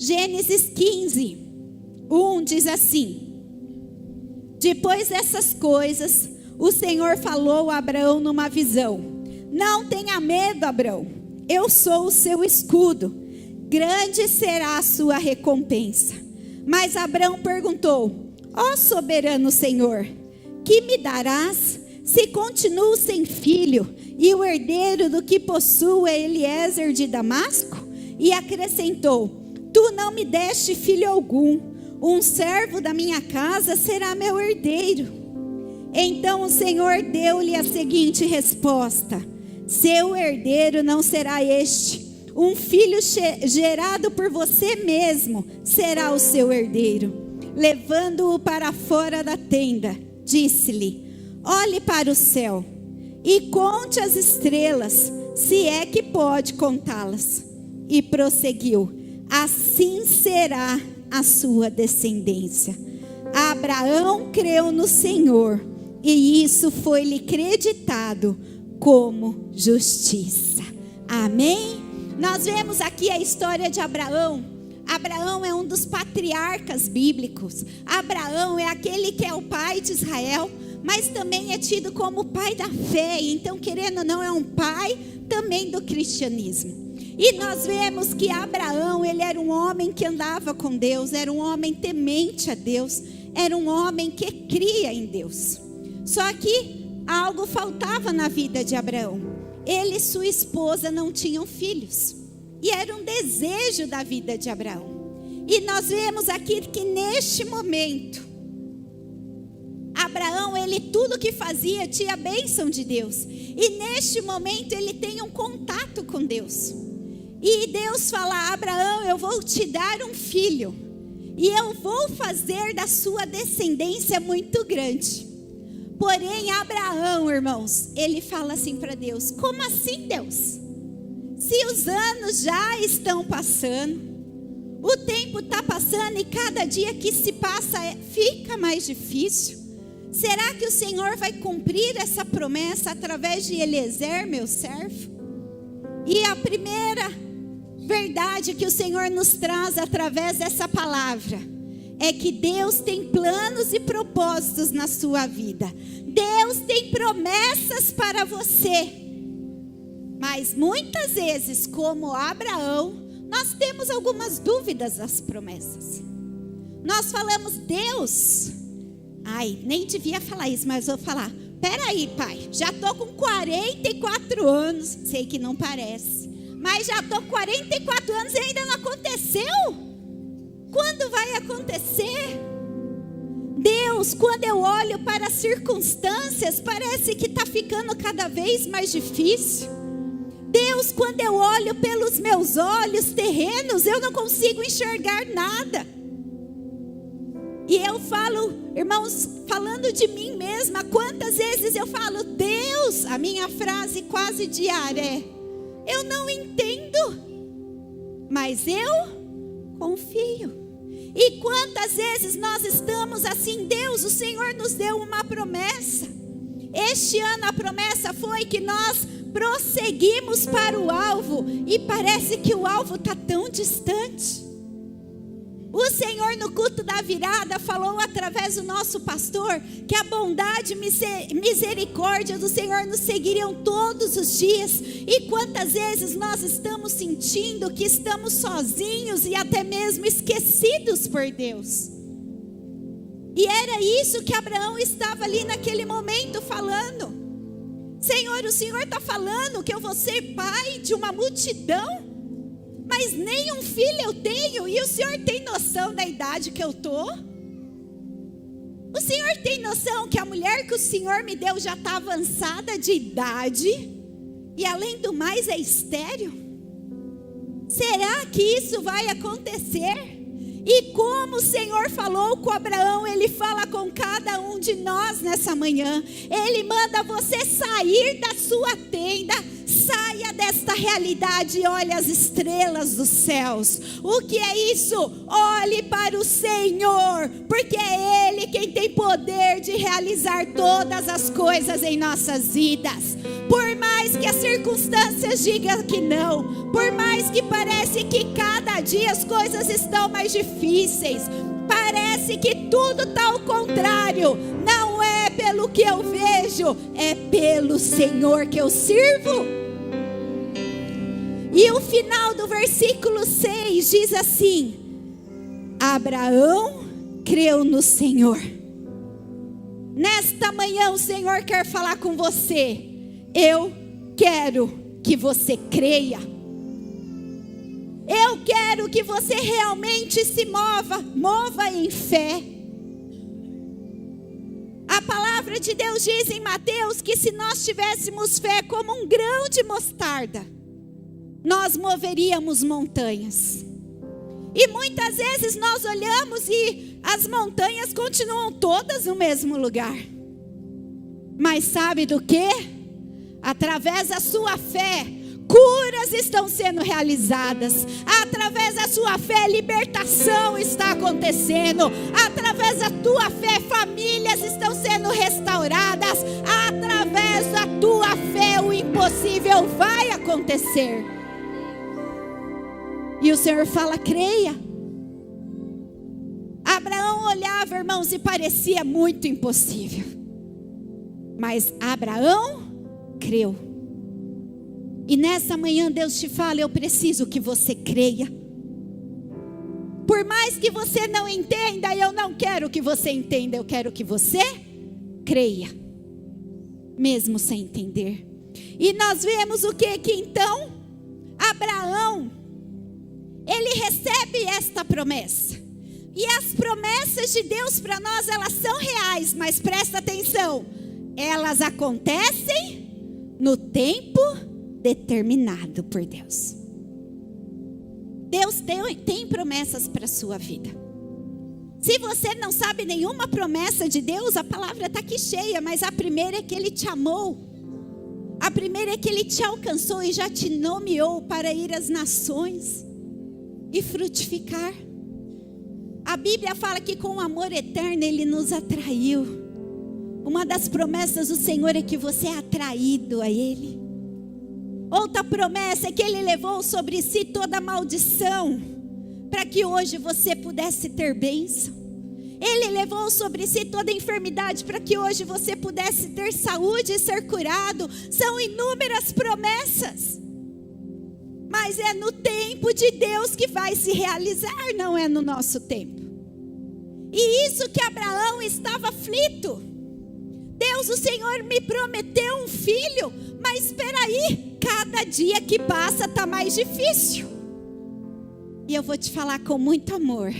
Gênesis 15, 1 diz assim: depois dessas coisas, o Senhor falou a Abraão numa visão: não tenha medo, Abraão, eu sou o seu escudo, grande será a sua recompensa. Mas Abraão perguntou: ó soberano Senhor, que me darás se continuo sem filho, e o herdeiro do que possuo é Eliezer de Damasco? E acrescentou: tu não me deste filho algum, um servo da minha casa será meu herdeiro. Então o Senhor deu-lhe a seguinte resposta: seu herdeiro não será este, um filho gerado por você mesmo será o seu herdeiro. Levando-o para fora da tenda, disse-lhe: olhe para o céu e conte as estrelas, se é que pode contá-las. E prosseguiu: assim será a sua descendência. Abraão creu no Senhor, e isso foi-lhe creditado como justiça. Amém? Nós vemos aqui a história de Abraão. Abraão é um dos patriarcas bíblicos. Abraão é aquele que é o pai de Israel, mas também é tido como o pai da fé. Então, querendo ou não, é um pai também do cristianismo. E nós vemos que Abraão, ele era um homem que andava com Deus, era um homem temente a Deus, era um homem que cria em Deus. Só que algo faltava na vida de Abraão. Ele e sua esposa não tinham filhos. E era um desejo da vida de Abraão. E nós vemos aqui que neste momento, Abraão, ele tudo que fazia tinha a bênção de Deus. E neste momento ele tem um contato com Deus. E Deus fala: Abraão, eu vou te dar um filho, e eu vou fazer da sua descendência muito grande. Porém, Abraão, irmãos, ele fala assim para Deus: como assim, Deus? Se os anos já estão passando, o tempo está passando e cada dia que se passa fica mais difícil. Será que o Senhor vai cumprir essa promessa através de Eliezer, meu servo? E a primeira verdade que o Senhor nos traz através dessa palavra é que Deus tem planos e propósitos na sua vida. Deus tem promessas para você. Mas muitas vezes, como Abraão, nós temos algumas dúvidas das promessas. Nós falamos: Deus, nem devia falar isso, mas vou falar: peraí, pai, já estou com 44 anos, sei que não parece, mas já estou com 44 anos e ainda não aconteceu. Quando vai acontecer? Deus, quando eu olho para as circunstâncias, parece que está ficando cada vez mais difícil. Deus, quando eu olho pelos meus olhos terrenos, eu não consigo enxergar nada. E eu falo, irmãos, falando de mim mesma, quantas vezes eu falo: Deus, a minha frase quase diária é: eu não entendo, mas eu confio. E quantas vezes nós estamos assim: Deus, o Senhor nos deu uma promessa. Este ano a promessa foi que nós prosseguimos para o alvo, e parece que o alvo está tão distante. O Senhor no culto da virada falou através do nosso pastor que a bondade e misericórdia do Senhor nos seguiriam todos os dias. E quantas vezes nós estamos sentindo que estamos sozinhos e até mesmo esquecidos por Deus. E era isso que Abraão estava ali naquele momento falando: Senhor, o Senhor está falando que eu vou ser pai de uma multidão, mas nem um filho eu tenho, e o Senhor tem noção da idade que eu estou? O Senhor tem noção que a mulher que o Senhor me deu já está avançada de idade, e além do mais é estéril? Será que isso vai acontecer? E como o Senhor falou com Abraão, Ele fala com cada um de nós nessa manhã. Ele manda você sair da sua tenda, Saia desta realidade e olhe as estrelas dos céus. O que é isso? Olhe para o Senhor, porque é Ele quem tem poder de realizar todas as coisas em nossas vidas. Por mais que as circunstâncias digam que não, por mais que parece que cada dia as coisas estão mais difíceis, parece que tudo está ao contrário, não é pelo que eu vejo, é pelo Senhor que eu sirvo. E o final do versículo 6 diz assim: Abraão creu no Senhor. Nesta manhã o Senhor quer falar com você. Eu quero que você creia. Eu quero que você realmente se mova em fé. A palavra de Deus diz em Mateus que se nós tivéssemos fé como um grão de mostarda, nós moveríamos montanhas. E muitas vezes nós olhamos e as montanhas continuam todas no mesmo lugar. Mas sabe do que? Através da sua fé, curas estão sendo realizadas. Através da sua fé, libertação está acontecendo. Através da tua fé, famílias estão sendo restauradas. Através da tua fé, o impossível vai acontecer. E o Senhor fala: creia. Abraão olhava, irmãos, e parecia muito impossível. Mas Abraão creu. E nessa manhã Deus te fala: eu preciso que você creia. Por mais que você não entenda, eu não quero que você entenda, eu quero que você creia, mesmo sem entender. E nós vemos o que então? Abraão, ele recebe esta promessa. E as promessas de Deus para nós, elas são reais, mas presta atenção, elas acontecem no tempo determinado por Deus. Deus tem promessas para a sua vida. Se você não sabe nenhuma promessa de Deus, a palavra está aqui cheia, mas a primeira é que Ele te amou. A primeira é que Ele te alcançou e já te nomeou para ir às nações e frutificar. A Bíblia fala que com amor eterno Ele nos atraiu. Uma das promessas do Senhor é que você é atraído a Ele. Outra promessa é que Ele levou sobre si toda a maldição, para que hoje você pudesse ter bênção. Ele levou sobre si toda a enfermidade, para que hoje você pudesse ter saúde e ser curado. São inúmeras promessas. Mas é no tempo de Deus que vai se realizar, não é no nosso tempo. E isso que Abraão estava aflito. Deus, o Senhor me prometeu um filho, mas espera aí, cada dia que passa está mais difícil. E eu vou te falar com muito amor.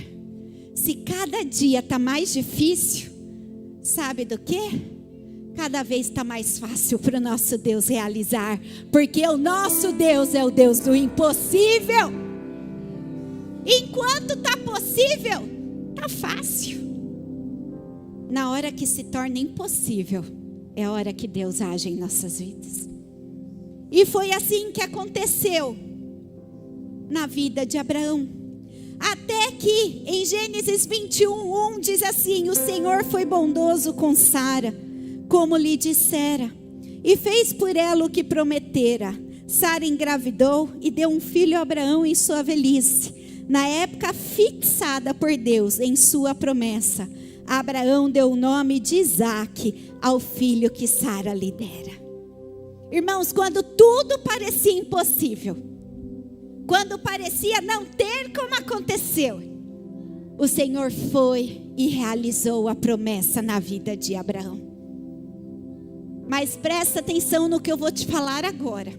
Se cada dia está mais difícil, sabe do quê? Cada vez está mais fácil para o nosso Deus realizar. Porque o nosso Deus é o Deus do impossível. Enquanto está possível, está fácil. Na hora que se torna impossível, é a hora que Deus age em nossas vidas. E foi assim que aconteceu na vida de Abraão. Até que em Gênesis 21:1 diz assim: o Senhor foi bondoso com Sara, como lhe dissera, e fez por ela o que prometera. Sara engravidou e deu um filho a Abraão em sua velhice, na época fixada por Deus em sua promessa. Abraão deu o nome de Isaque ao filho que Sara lhe dera. Irmãos, quando tudo parecia impossível, quando parecia não ter como aconteceu, o Senhor foi e realizou a promessa na vida de Abraão. Mas presta atenção no que eu vou te falar agora,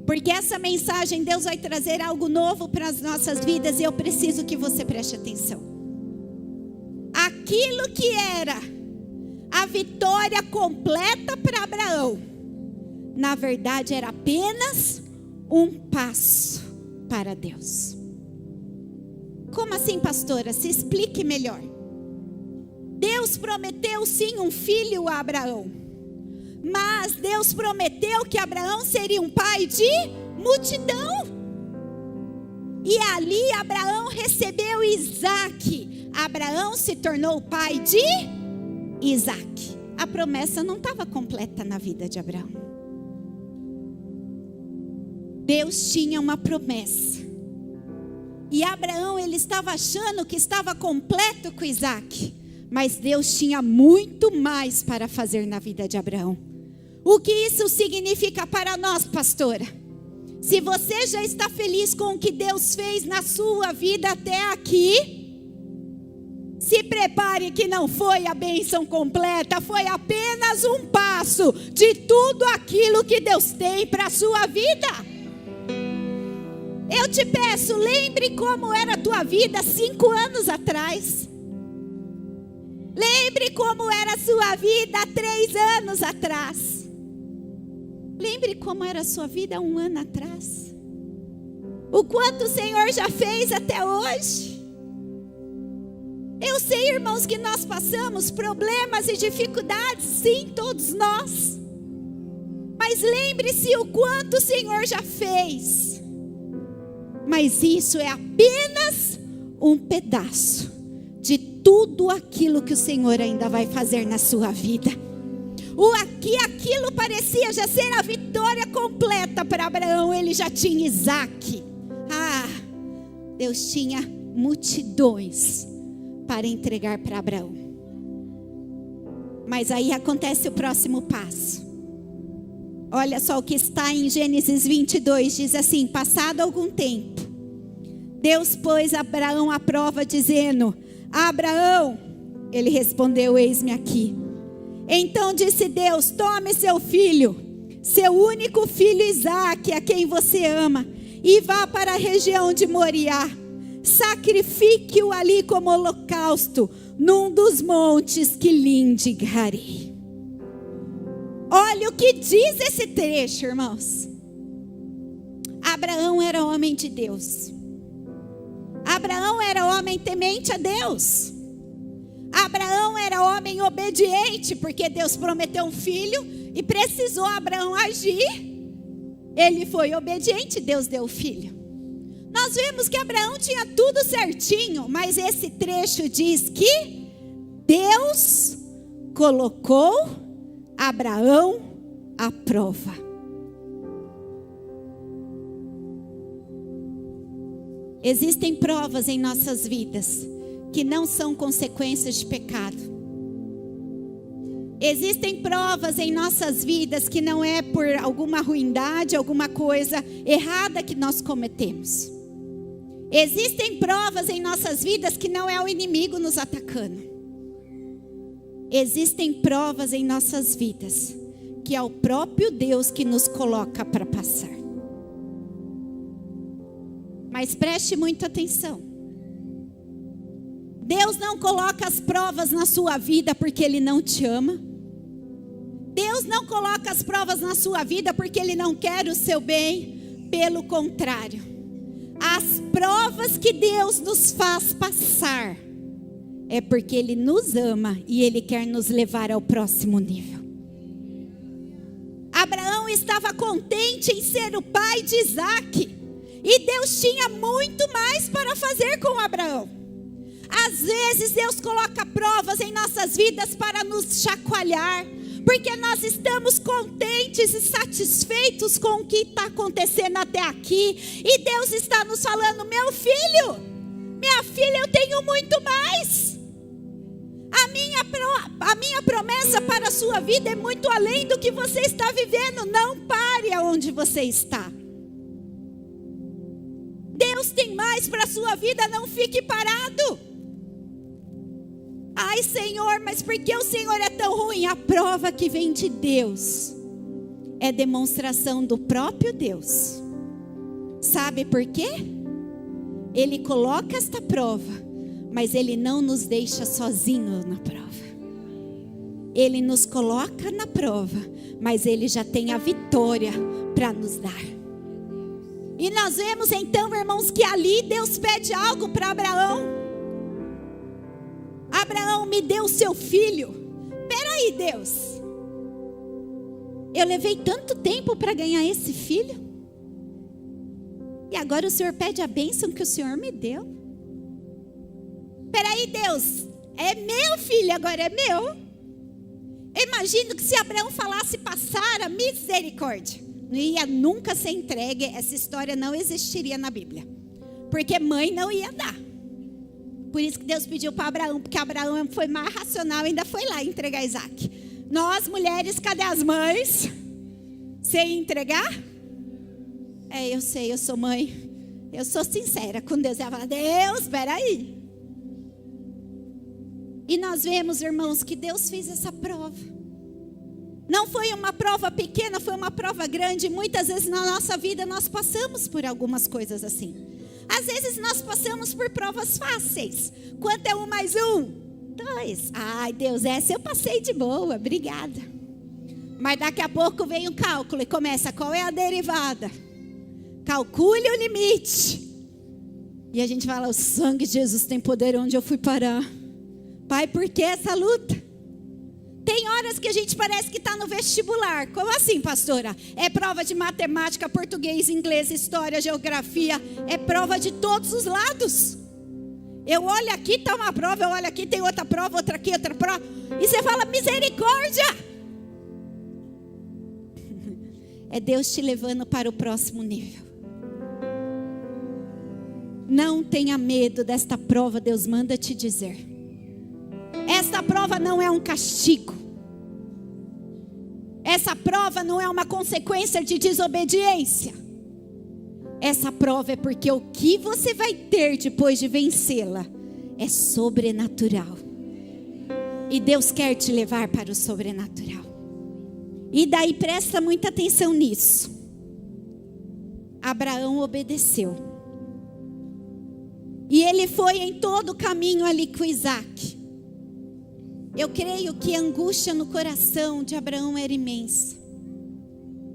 porque essa mensagem Deus vai trazer algo novo para as nossas vidas e eu preciso que você preste atenção. Aquilo que era a vitória completa para Abraão, na verdade era apenas um passo para Deus. Como assim, pastora? Se explique melhor. Deus prometeu sim um filho a Abraão. Mas Deus prometeu que Abraão seria um pai de multidão. E ali Abraão recebeu Isaque. Abraão se tornou o pai de Isaque. A promessa não estava completa na vida de Abraão. Deus tinha uma promessa. E Abraão, ele estava achando que estava completo com Isaque. Mas Deus tinha muito mais para fazer na vida de Abraão. O que isso significa para nós, pastora? Se você já está feliz com o que Deus fez na sua vida até aqui, se prepare que não foi a bênção completa, foi apenas um passo de tudo aquilo que Deus tem para a sua vida. Eu te peço, lembre como era a tua vida 5 anos atrás. Lembre como era a sua vida há 3 anos atrás. Lembre como era a sua vida há 1 ano atrás. O quanto o Senhor já fez até hoje. Eu sei, irmãos, que nós passamos problemas e dificuldades, sim, todos nós. Mas lembre-se o quanto o Senhor já fez. Mas isso é apenas um pedaço de tudo aquilo que o Senhor ainda vai fazer na sua vida. Aquilo parecia já ser a vitória completa para Abraão. Ele já tinha Isaque. Deus tinha multidões para entregar para Abraão. Mas aí acontece o próximo passo. Olha só o que está em Gênesis 22. Diz assim: passado algum tempo, Deus pôs Abraão à prova, dizendo: Abraão. Ele respondeu: eis-me aqui. Então disse Deus: tome seu filho, seu único filho Isaque, a quem você ama, e vá para a região de Moriá. Sacrifique-o ali como holocausto, num dos montes que lhe indicarei. Olha o que diz esse trecho, irmãos. Abraão era homem de Deus. Abraão era homem temente a Deus. Abraão era homem obediente, porque Deus prometeu um filho e precisou Abraão agir. Ele foi obediente, Deus deu o filho. Nós vemos que Abraão tinha tudo certinho, mas esse trecho diz que Deus colocou Abraão à prova. Existem provas em nossas vidas que não são consequências de pecado. Existem provas em nossas vidas que não é por alguma ruindade, alguma coisa errada que nós cometemos. Existem provas em nossas vidas que não é o inimigo nos atacando. Existem provas em nossas vidas que é o próprio Deus que nos coloca para passar. Mas preste muita atenção. Deus não coloca as provas na sua vida porque Ele não te ama. Deus não coloca as provas na sua vida porque Ele não quer o seu bem. Pelo contrário, as provas que Deus nos faz passar é porque Ele nos ama e Ele quer nos levar ao próximo nível. Abraão estava contente em ser o pai de Isaque, e Deus tinha muito mais para fazer com Abraão. Às vezes Deus coloca provas em nossas vidas para nos chacoalhar, porque nós estamos contentes e satisfeitos com o que está acontecendo até aqui, e Deus está nos falando: meu filho, minha filha, eu tenho muito mais. A minha promessa para a sua vida é muito além do que você está vivendo. Não pare aonde você está. Deus tem mais para a sua vida, não fique parado. Ai, Senhor, mas por que o Senhor é tão ruim? A prova que vem de Deus é demonstração do próprio Deus. Sabe por quê? Ele coloca esta prova, mas Ele não nos deixa sozinhos na prova. Ele nos coloca na prova, mas Ele já tem a vitória para nos dar. E nós vemos então, irmãos, que ali Deus pede algo para Abraão. Abraão, me dê o seu filho. Peraí, Deus. Eu levei tanto tempo para ganhar esse filho. E agora o Senhor pede a bênção que o Senhor me deu. Peraí, Deus, é meu filho, agora é meu. Imagino que se Abraão falasse para Sara, misericórdia, não ia nunca ser entregue, essa história não existiria na Bíblia. Porque mãe não ia dar. Por isso que Deus pediu para Abraão, porque Abraão foi mais racional e ainda foi lá entregar Isaac. Nós mulheres, cadê as mães? Sem entregar? Eu sei, eu sou mãe. Eu sou sincera com Deus. Ela fala, Deus, espera aí. E nós vemos, irmãos, que Deus fez essa prova. Não foi uma prova pequena, foi uma prova grande. Muitas vezes na nossa vida nós passamos por algumas coisas assim. Às vezes nós passamos por provas fáceis. Quanto é 1 mais 1? 2. Ai, Deus, essa eu passei de boa, obrigada. Mas daqui a pouco vem um cálculo e começa, qual é a derivada? Calcule o limite. E a gente fala, o sangue de Jesus tem poder onde eu fui parar. Pai, por que essa luta? Tem horas que a gente parece que está no vestibular. Como assim, pastora? É prova de matemática, português, inglês, história, geografia. É prova de todos os lados. Eu olho aqui, está uma prova. Eu olho aqui, tem outra prova, outra aqui, outra prova. E você fala, misericórdia. É Deus te levando para o próximo nível. Não tenha medo desta prova, Deus manda te dizer. Esta prova não é um castigo. Essa prova não é uma consequência de desobediência. Essa prova é porque o que você vai ter depois de vencê-la é sobrenatural. E Deus quer te levar para o sobrenatural. E daí presta muita atenção nisso. Abraão obedeceu. E ele foi em todo o caminho ali com Isaac. Eu creio que a angústia no coração de Abraão era imensa.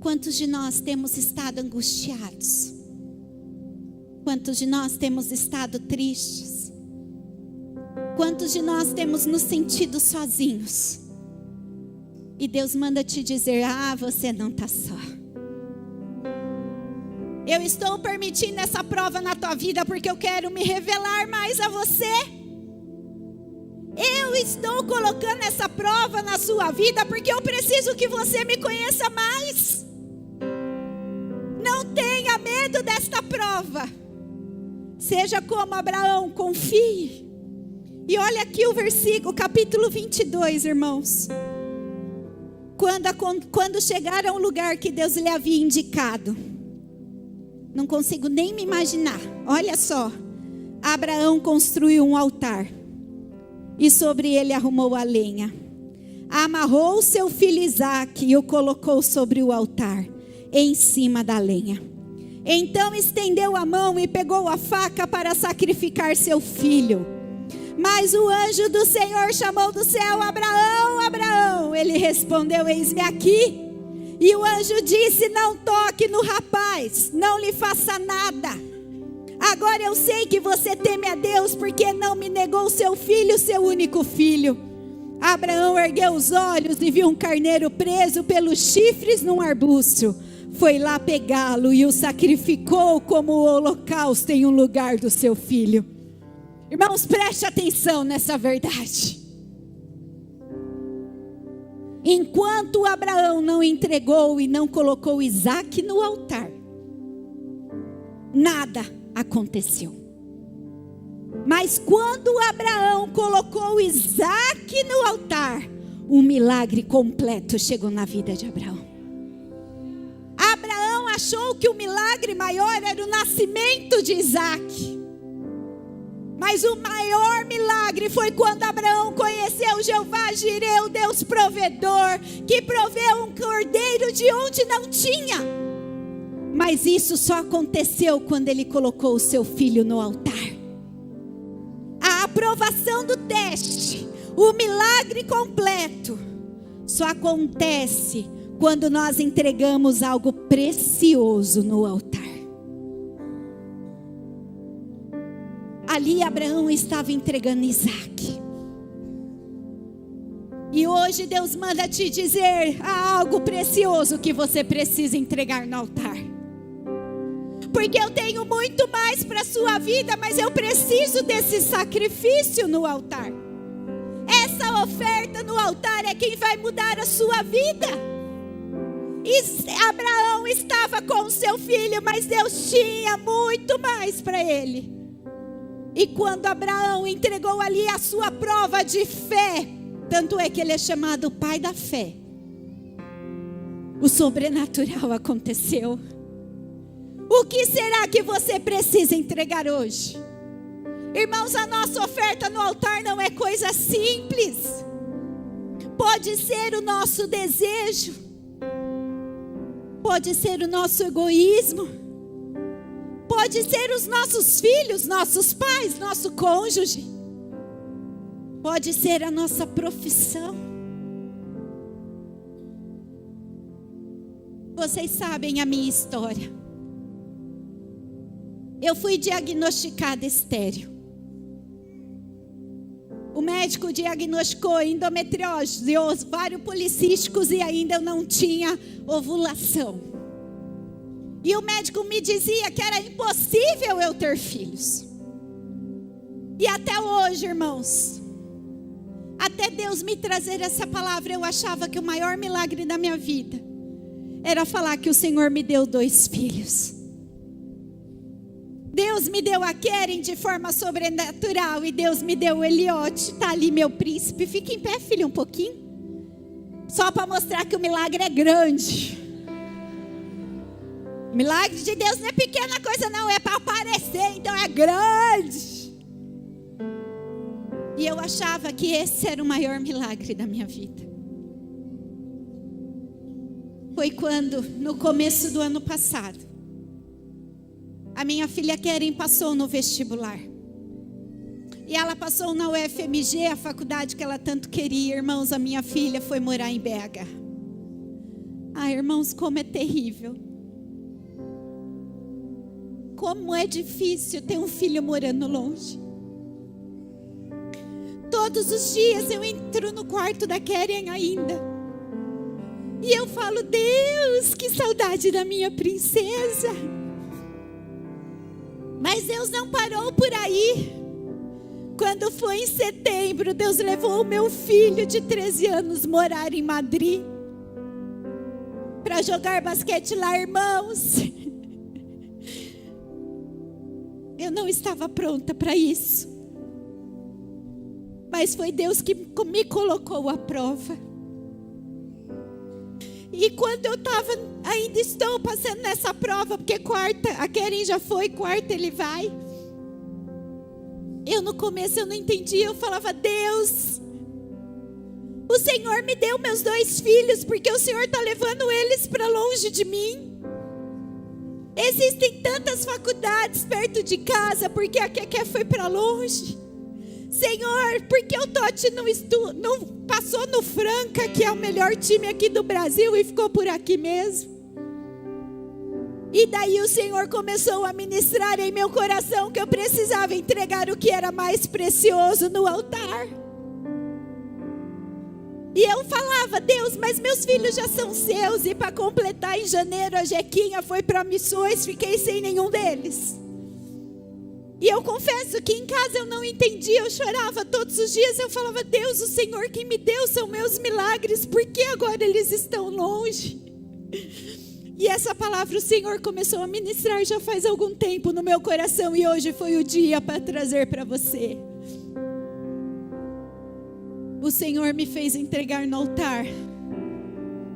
Quantos de nós temos estado angustiados? Quantos de nós temos estado tristes? Quantos de nós temos nos sentido sozinhos? E Deus manda te dizer, você não está só. Eu estou permitindo essa prova na tua vida porque eu quero me revelar mais a você. Eu estou colocando essa prova na sua vida porque eu preciso que você me conheça mais. Não tenha medo desta prova. Seja como Abraão, confie. E olha aqui o versículo, capítulo 22, irmãos. Quando chegaram ao lugar que Deus lhe havia indicado. Não consigo nem me imaginar. Olha só. Abraão construiu um altar. E sobre ele arrumou a lenha. Amarrou seu filho Isaque e o colocou sobre o altar, em cima da lenha. Então estendeu a mão e pegou a faca para sacrificar seu filho. Mas o anjo do Senhor chamou do céu, Abraão, Abraão. Ele respondeu, eis-me aqui. E o anjo disse, não toque no rapaz, não lhe faça nada. Agora eu sei que você teme a Deus, porque não me negou seu filho, seu único filho. Abraão ergueu os olhos e viu um carneiro preso pelos chifres num arbusto. Foi lá pegá-lo e o sacrificou como o holocausto em um lugar do seu filho. Irmãos, preste atenção nessa verdade. Enquanto Abraão não entregou e não colocou Isaque no altar, nada aconteceu. Mas quando Abraão colocou Isaque no altar, um milagre completo chegou na vida de Abraão. Abraão achou que o milagre maior era o nascimento de Isaque. Mas o maior milagre foi quando Abraão conheceu Jeová Jireh, o Deus provedor, que proveu um cordeiro de onde não tinha. Mas isso só aconteceu quando ele colocou o seu filho no altar. A aprovação do teste, o milagre completo, só acontece quando nós entregamos algo precioso no altar. Ali Abraão estava entregando Isaque. E Hoje Deus manda te dizer: há algo precioso que você precisa entregar no altar. Porque eu tenho muito mais para a sua vida, mas eu preciso desse sacrifício no altar. Essa oferta no altar é quem vai mudar a sua vida. E Abraão estava com o seu filho, mas Deus tinha muito mais para ele. E quando Abraão entregou ali a sua prova de fé, tanto é que ele é chamado o pai da fé, o sobrenatural aconteceu. O que será que você precisa entregar hoje? Irmãos, a nossa oferta no altar não é coisa simples. Pode ser o nosso desejo, pode ser o nosso egoísmo, pode ser os nossos filhos, nossos pais, nosso cônjuge, pode ser a nossa profissão. Vocês sabem a minha história. Eu fui diagnosticada estéril. O médico diagnosticou endometriose, ovário policísticos, e ainda eu não tinha ovulação. E o médico me dizia que era impossível eu ter filhos. E até hoje, irmãos, até Deus me trazer essa palavra, eu achava que o maior milagre da minha vida era falar que o Senhor me deu 2 filhos. Deus me deu a Keren de forma sobrenatural, e Deus me deu o Eliote. Está ali meu príncipe. Fica em pé, filho, um pouquinho. Só para mostrar que o milagre é grande. O milagre de Deus não é pequena coisa não, é para aparecer, então é grande. E eu achava que esse era o maior milagre da minha vida. Foi quando, no começo do ano passado, a minha filha Keren passou no vestibular. E ela passou na UFMG, a faculdade que ela tanto queria. Irmãos, a minha filha foi morar em BH. Ah, irmãos, como é terrível. Como é difícil ter um filho morando longe. Todos os dias eu entro no quarto da Keren ainda. E eu falo: Deus, que saudade da minha princesa. Mas Deus não parou por aí. Quando foi em setembro, Deus levou o meu filho de 13 anos morar em Madrid para jogar basquete lá, irmãos. Eu não estava pronta para isso. Mas foi Deus que me colocou à prova. E quando eu estava, ainda estou passando nessa prova, porque quarta, a Keren já foi, quarta ele vai. Eu no começo eu não entendia, eu falava: Deus, o Senhor me deu meus 2 filhos, porque o Senhor está levando eles para longe de mim. Existem tantas faculdades perto de casa, porque a Keké foi para longe. Senhor, porque o Totti não passou no Franca, que é o melhor time aqui do Brasil, e ficou por aqui mesmo. E daí o Senhor começou a ministrar em meu coração que eu precisava entregar o que era mais precioso no altar. E eu falava: Deus, mas meus filhos já são seus. E para completar, em janeiro a Jequinha foi para missões, fiquei sem nenhum deles. E eu confesso que em casa eu não entendia, eu chorava todos os dias. Eu falava: Deus, o Senhor que me deu são meus milagres, por que agora eles estão longe? E essa palavra o Senhor começou a ministrar já faz algum tempo no meu coração, e hoje foi o dia para trazer para você. O Senhor me fez entregar no altar.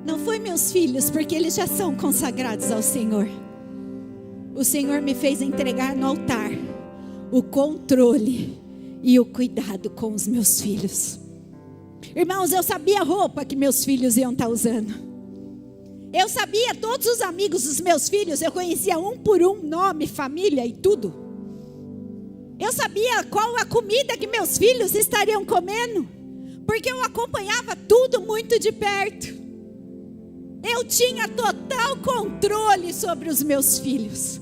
Não foi meus filhos, porque eles já são consagrados ao Senhor. O Senhor me fez entregar no altar o controle e o cuidado com os meus filhos. Irmãos, eu sabia a roupa que meus filhos iam estar usando. Eu sabia todos os amigos dos meus filhos, eu conhecia um por um, nome, família e tudo. Eu sabia qual a comida que meus filhos estariam comendo, porque eu acompanhava tudo muito de perto. Eu tinha total controle sobre os meus filhos.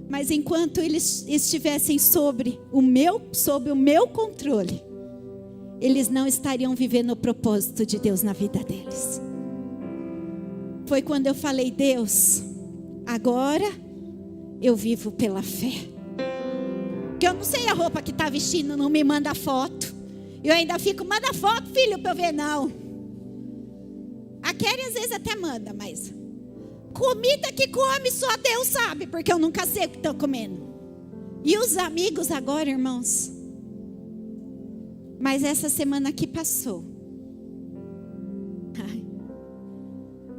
Mas enquanto eles estivessem sob o meu controle, eles não estariam vivendo o propósito de Deus na vida deles. Foi quando eu falei: Deus, agora eu vivo pela fé. Porque eu não sei a roupa que está vestindo, não me manda foto. Eu ainda fico: manda foto, filho, para eu ver. Não. A Kelly às vezes até manda, mas comida que come só Deus sabe, porque eu nunca sei o que estou comendo. E os amigos agora, irmãos. Mas essa semana que passou,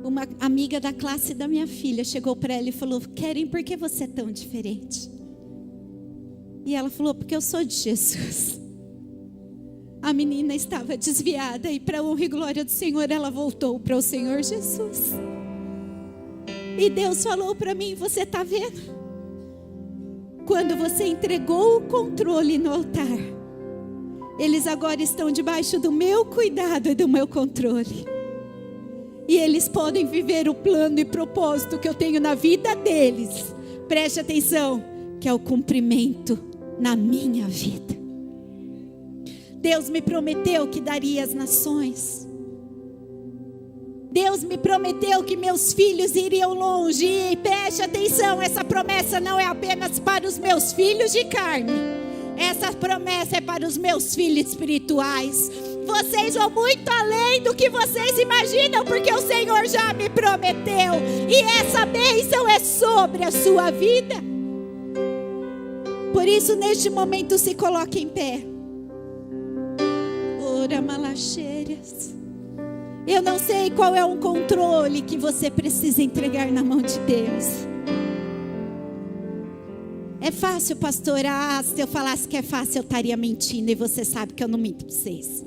uma amiga da classe da minha filha chegou para ela e falou: Keren, por que você é tão diferente? E ela falou: porque eu sou de Jesus. A menina estava desviada e, para a honra e glória do Senhor, ela voltou para o Senhor Jesus. E Deus falou para mim: você está vendo? Quando você entregou o controle no altar, eles agora estão debaixo do meu cuidado e do meu controle. E eles podem viver o plano e propósito que eu tenho na vida deles. Preste atenção, que é o cumprimento na minha vida. Deus me prometeu que daria as nações. Deus me prometeu que meus filhos iriam longe. E preste atenção, essa promessa não é apenas para os meus filhos de carne. Essa promessa é para os meus filhos espirituais. Vocês vão muito além do que vocês imaginam, porque o Senhor já me prometeu. E essa bênção é sobre a sua vida. Por isso, neste momento, se coloque em pé. Ora, malacheiras. Eu não sei qual é o controle que você precisa entregar na mão de Deus. É fácil, pastor? Ah, se eu falasse que é fácil, eu estaria mentindo. E você sabe que eu não minto para vocês.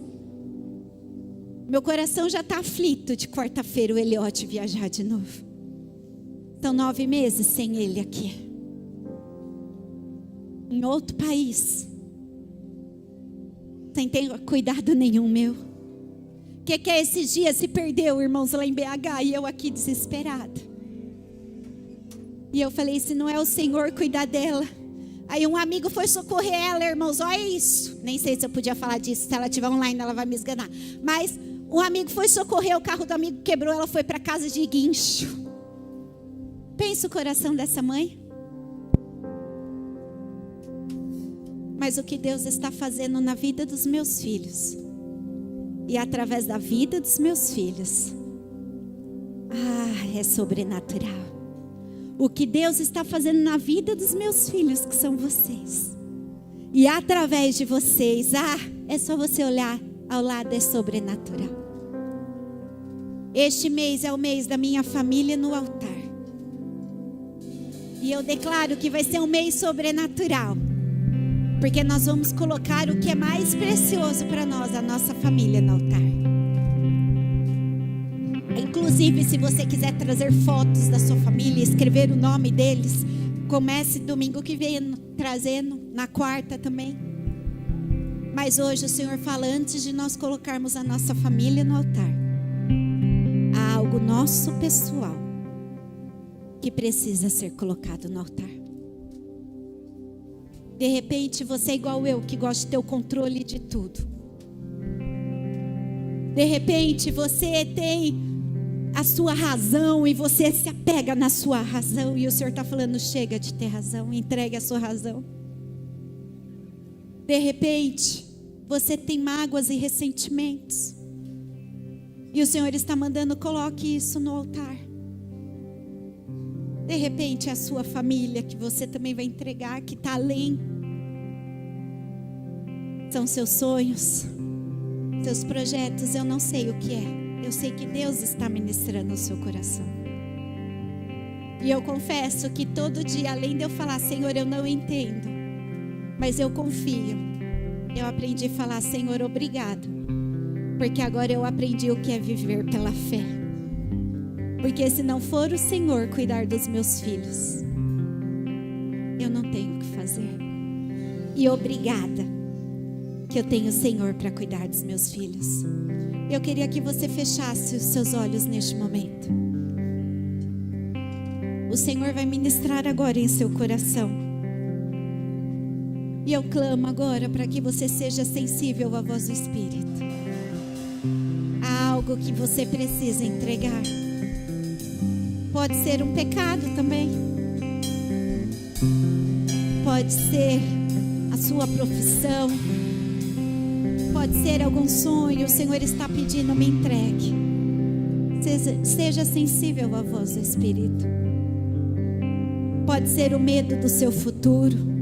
Meu coração já está aflito de quarta-feira o Eliote viajar de novo. São 9 meses sem ele aqui. Em outro país. Sem ter cuidado nenhum meu. O que é esses dias se perdeu, irmãos, lá em BH, e eu aqui desesperada. E eu falei: se não é o Senhor cuidar dela. Aí um amigo foi socorrer ela, irmãos, olha isso. Nem sei se eu podia falar disso, se ela estiver online ela vai me esganar. Mas um amigo foi socorrer, o carro do amigo quebrou, ela foi para casa de guincho. Pensa o coração dessa mãe. Mas o que Deus está fazendo na vida dos meus filhos, e através da vida dos meus filhos, é sobrenatural. O que Deus está fazendo na vida dos meus filhos, que são vocês, e através de vocês, é só você olhar ao lado, é sobrenatural. Este mês é o mês da minha família no altar. E eu declaro que vai ser um mês sobrenatural. Porque nós vamos colocar o que é mais precioso para nós, a nossa família, no altar. Inclusive, se você quiser trazer fotos da sua família, escrever o nome deles, comece domingo que vem trazendo, na quarta também. Mas hoje o Senhor fala: antes de nós colocarmos a nossa família no altar, há algo nosso pessoal que precisa ser colocado no altar. De repente você é igual eu, que gosta de ter o controle de tudo. De repente você tem a sua razão e você se apega na sua razão. E o Senhor está falando: chega de ter razão, entregue a sua razão. De repente você tem mágoas e ressentimentos. E o Senhor está mandando: coloque isso no altar. De repente é a sua família que você também vai entregar, que está além. São seus sonhos, seus projetos, eu não sei o que é. Eu sei que Deus está ministrando o seu coração. E eu confesso que todo dia, além de eu falar: Senhor, eu não entendo, mas eu confio, eu aprendi a falar: Senhor, obrigado, porque agora eu aprendi o que é viver pela fé. Porque se não for o Senhor cuidar dos meus filhos, eu não tenho o que fazer. E obrigada que eu tenho o Senhor para cuidar dos meus filhos. Eu queria que você fechasse os seus olhos neste momento. O Senhor vai ministrar agora em seu coração. E eu clamo agora para que você seja sensível à voz do Espírito. Há algo que você precisa entregar. Pode ser um pecado também. Pode ser a sua profissão. Pode ser algum sonho. O Senhor está pedindo, me entregue. Seja sensível à voz do Espírito. Pode ser o medo do seu futuro.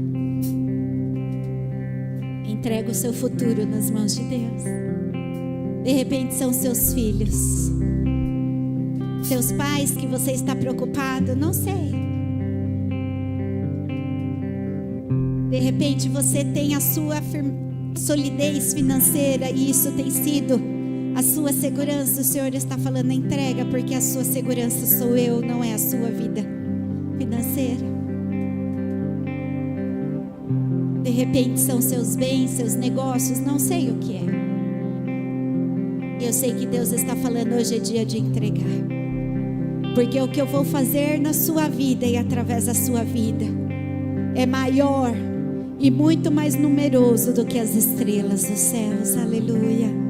Entrega o seu futuro nas mãos de Deus. De repente são seus filhos, seus pais que você está preocupado, não sei. De repente você tem a sua solidez financeira e isso tem sido a sua segurança. O Senhor está falando, entrega, porque a sua segurança sou eu, não é a sua vida financeira. De repente são seus bens, seus negócios, não sei o que é. Eu sei que Deus está falando, hoje é dia de entregar. Porque o que eu vou fazer na sua vida e através da sua vida é maior e muito mais numeroso do que as estrelas dos céus. Aleluia.